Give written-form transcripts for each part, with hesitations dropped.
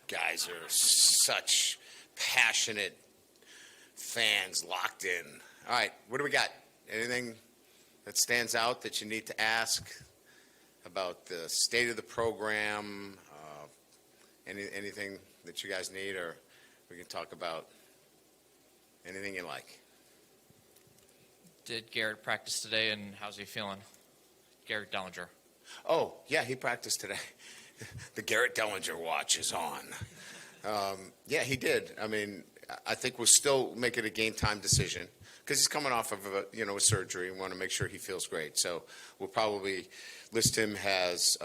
guys are such passionate fans locked in. All right, what do we got? Anything that stands out that you need to ask about the state of the program? Anything that you guys need, or we can talk about anything you like. Did Garrett practice today, and how's he feeling? Garrett Dellinger. Oh, yeah, he practiced today. The Garrett Dellinger watch is on. Yeah, he did. I mean, I think we'll still make it a game time decision because he's coming off of a surgery and want to make sure he feels great. So we'll probably list him as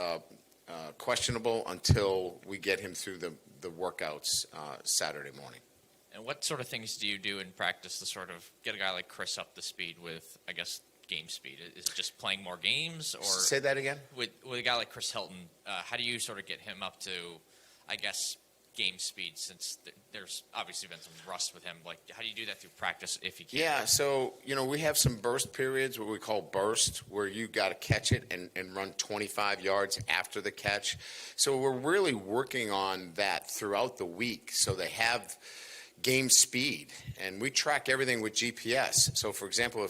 questionable until we get him through the workouts Saturday morning. And what sort of things do you do in practice to sort of get a guy like Chris up to speed with, I guess, game speed? Is it just playing more games? Or say that again? With a guy like Chris Hilton, how do you sort of get him up to, I guess, game speed, since there's obviously been some rust with him? Like, how do you do that through practice if you can? Yeah, so, we have some burst periods, what we call burst, where you got to catch it and run 25 yards after the catch. So we're really working on that throughout the week so they have game speed, and we track everything with GPS. So, for example,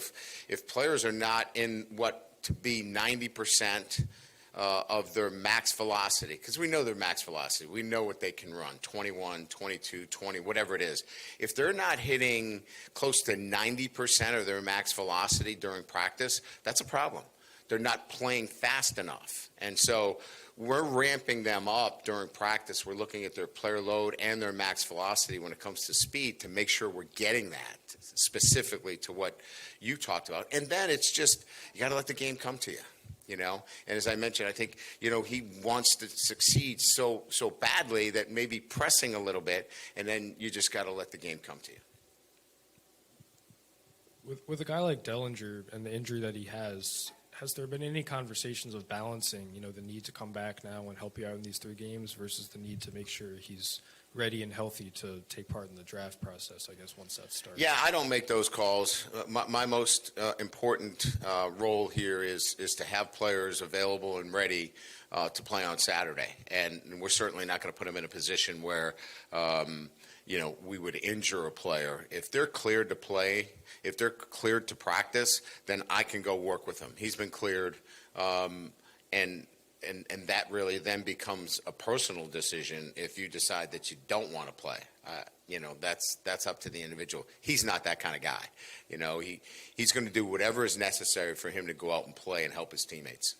if players are not in what to be 90% of their max velocity, because we know their max velocity, we know what they can run, 21, 22, 20, whatever it is. If they're not hitting close to 90% of their max velocity during practice, that's a problem. They're not playing fast enough. And so we're ramping them up during practice. We're looking at their player load and their max velocity when it comes to speed to make sure we're getting that specifically to what you talked about. And then it's just, you got to let the game come to you. And as I mentioned, I think, he wants to succeed so badly that maybe pressing a little bit, and then you just got to let the game come to you. With a guy like Dellinger and the injury that he has there been any conversations of balancing, the need to come back now and help you out in these 3 games versus the need to make sure he's ready and healthy to take part in the draft process, I guess, once that starts? Yeah, I don't make those calls. My most important role here is to have players available and ready to play on Saturday. And we're certainly not going to put them in a position where, we would injure a player. If they're cleared to play, if they're cleared to practice, then I can go work with them. He's been cleared, and that really then becomes a personal decision if you decide that you don't want to play. That's up to the individual. He's not that kind of guy. He's going to do whatever is necessary for him to go out and play and help his teammates.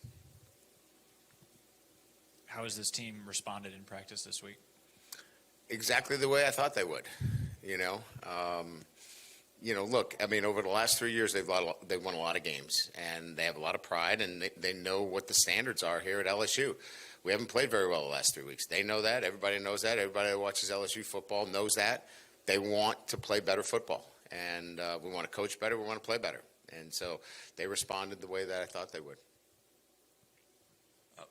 How has this team responded in practice this week? Exactly the way I thought they would. Look, I mean, over the last 3 years, they've won a lot of games, and they have a lot of pride, and they know what the standards are here at LSU. We haven't played very well the last 3 weeks. They know that. Everybody knows that. Everybody that watches LSU football knows that. They want to play better football, and we want to coach better. We want to play better. And so they responded the way that I thought they would.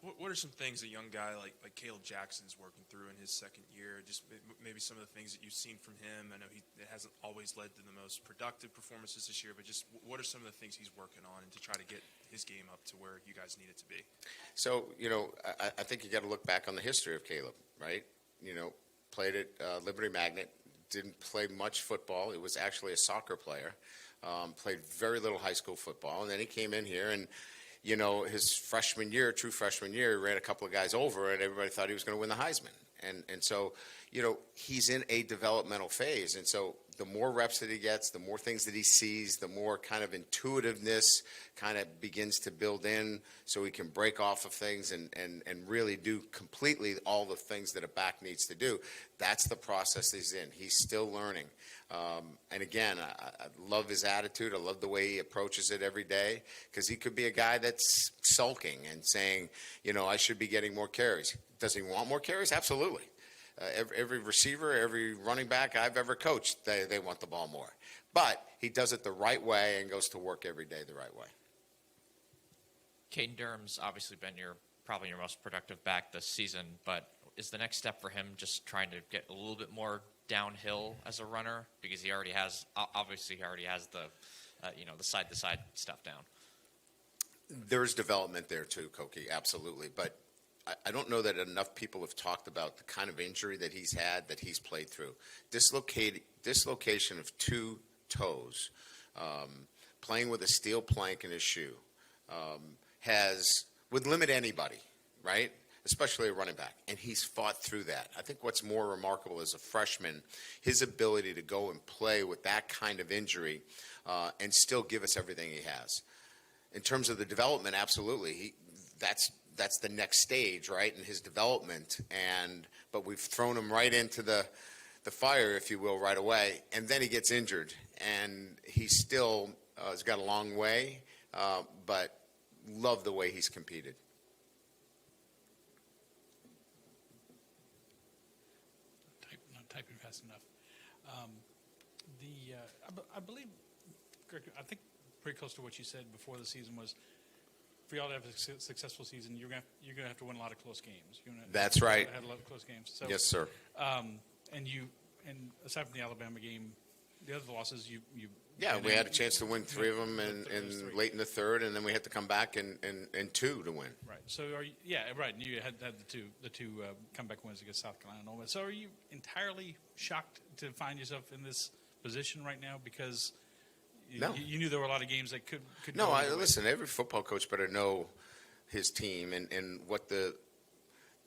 What are some things a young guy like Caleb Jackson's working through in his second year? Just maybe some of the things that you've seen from him. I know it hasn't always led to the most productive performances this year, but just what are some of the things he's working on and to try to get his game up to where you guys need it to be? So, I think you got to look back on the history of Caleb, right? Played at Liberty Magnet, didn't play much football. It was actually a soccer player. Played very little high school football, and then he came in here and his freshman year, true freshman year, ran a couple of guys over, and everybody thought he was going to win the Heisman. And so, he's in a developmental phase. And so the more reps that he gets, the more things that he sees, the more kind of intuitiveness kind of begins to build in so he can break off of things and really do completely all the things that a back needs to do. That's the process he's in. He's still learning. And again, I love his attitude. I love the way he approaches it every day, because he could be a guy that's sulking and saying, I should be getting more carries. Does he want more carries? Absolutely. Every receiver, every running back I've ever coached, they want the ball more. But he does it the right way and goes to work every day the right way. Caden Durham's obviously been probably your most productive back this season, but is the next step for him just trying to get a little bit more downhill as a runner, because he already has the the side-to-side stuff down? There's development there too, Koki, absolutely. But I don't know that enough people have talked about the kind of injury that he's had, that he's played through. Dislocation of 2 toes, playing with a steel plank in his shoe, would limit anybody, right? Especially a running back. And he's fought through that. I think what's more remarkable as a freshman, his ability to go and play with that kind of injury and still give us everything he has. In terms of the development, absolutely. That's the next stage, right, in his development. But we've thrown him right into the fire, if you will, right away. And then he gets injured. And he still has got a long way, but love the way he's competed. Not typing fast enough. I believe, Greg, I think pretty close to what you said before the season was, for y'all to have a successful season, you're gonna have to win a lot of close games. That's right. Have a lot of close games. So, Yes, sir. And aside from the Alabama game, the other losses you. Yeah, we had a chance to win 3 of them in late in the third, and then we had to come back and 2 to win. Right. So right. And you had the two comeback wins against South Carolina and all that. So are you entirely shocked to find yourself in this position right now because No. you knew there were a lot of games that could No, go either way? listen, every football coach better know his team and what the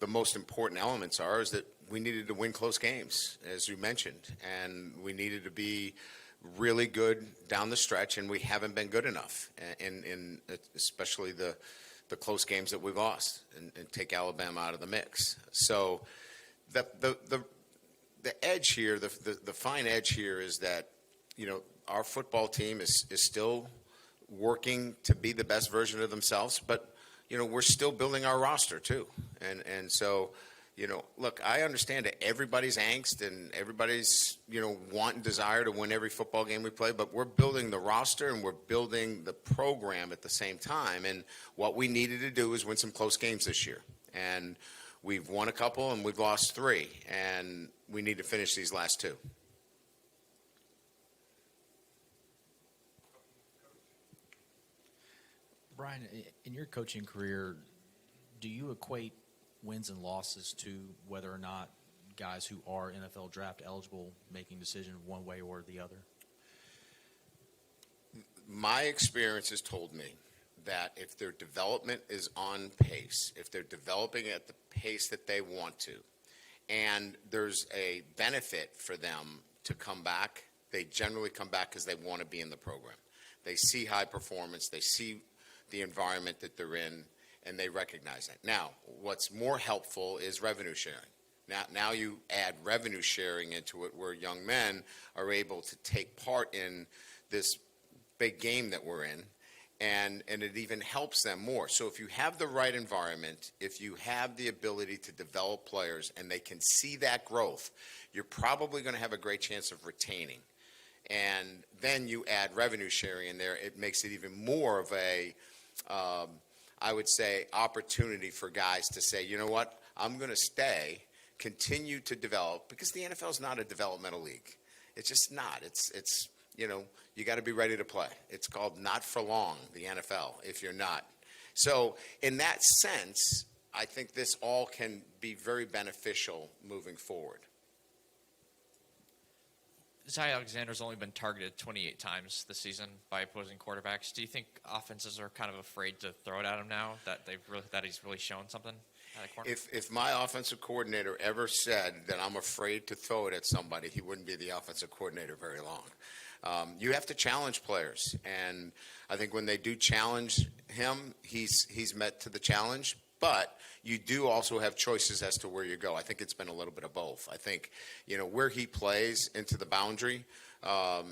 most important elements are is that we needed to win close games, as you mentioned, and we needed to be really good down the stretch, and we haven't been good enough, in especially the close games that we've lost, and take Alabama out of the mix. So the edge here, the fine edge here is that, our football team is still working to be the best version of themselves, but we're still building our roster too. And so, look, I understand that everybody's angst and everybody's, want and desire to win every football game we play, but we're building the roster and we're building the program at the same time. And what we needed to do is win some close games this year. And we've won a couple and we've lost 3, and we need to finish these last 2. Brian, in your coaching career, do you equate wins and losses to whether or not guys who are NFL draft eligible making decisions one way or the other? My experience has told me that if their development is on pace, if they're developing at the pace that they want to, and there's a benefit for them to come back, they generally come back because they want to be in the program. They see high performance, they see the environment that they're in, and they recognize that. Now, what's more helpful is revenue sharing. Now you add revenue sharing into it where young men are able to take part in this big game that we're in, and it even helps them more. So if you have the right environment, if you have the ability to develop players and they can see that growth, you're probably going to have a great chance of retaining. And then you add revenue sharing in there, it makes it even more of a, I would say, opportunity for guys to say, you know what, I'm going to stay, continue to develop, because the NFL is not a developmental league. It's just not. It's you got to be ready to play. It's called not for long, the NFL, if you're not. So in that sense, I think this all can be very beneficial moving forward. Ty Alexander's only been targeted 28 times this season by opposing quarterbacks. Do you think offenses are kind of afraid to throw it at him now that he's really shown something at a corner? If my offensive coordinator ever said that I'm afraid to throw it at somebody, he wouldn't be the offensive coordinator very long. You have to challenge players, and I think when they do challenge him, he's met to the challenge. But you do also have choices as to where you go. I think it's been a little bit of both. I think, where he plays into the boundary,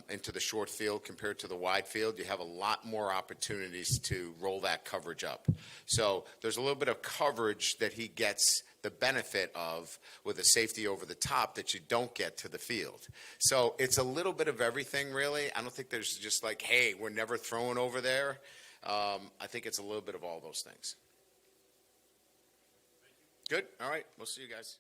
into the short field compared to the wide field, you have a lot more opportunities to roll that coverage up. So there's a little bit of coverage that he gets the benefit of with a safety over the top that you don't get to the field. So it's a little bit of everything, really. I don't think there's just like, hey, we're never throwing over there. I think it's a little bit of all those things. Good. All right. We'll see you guys.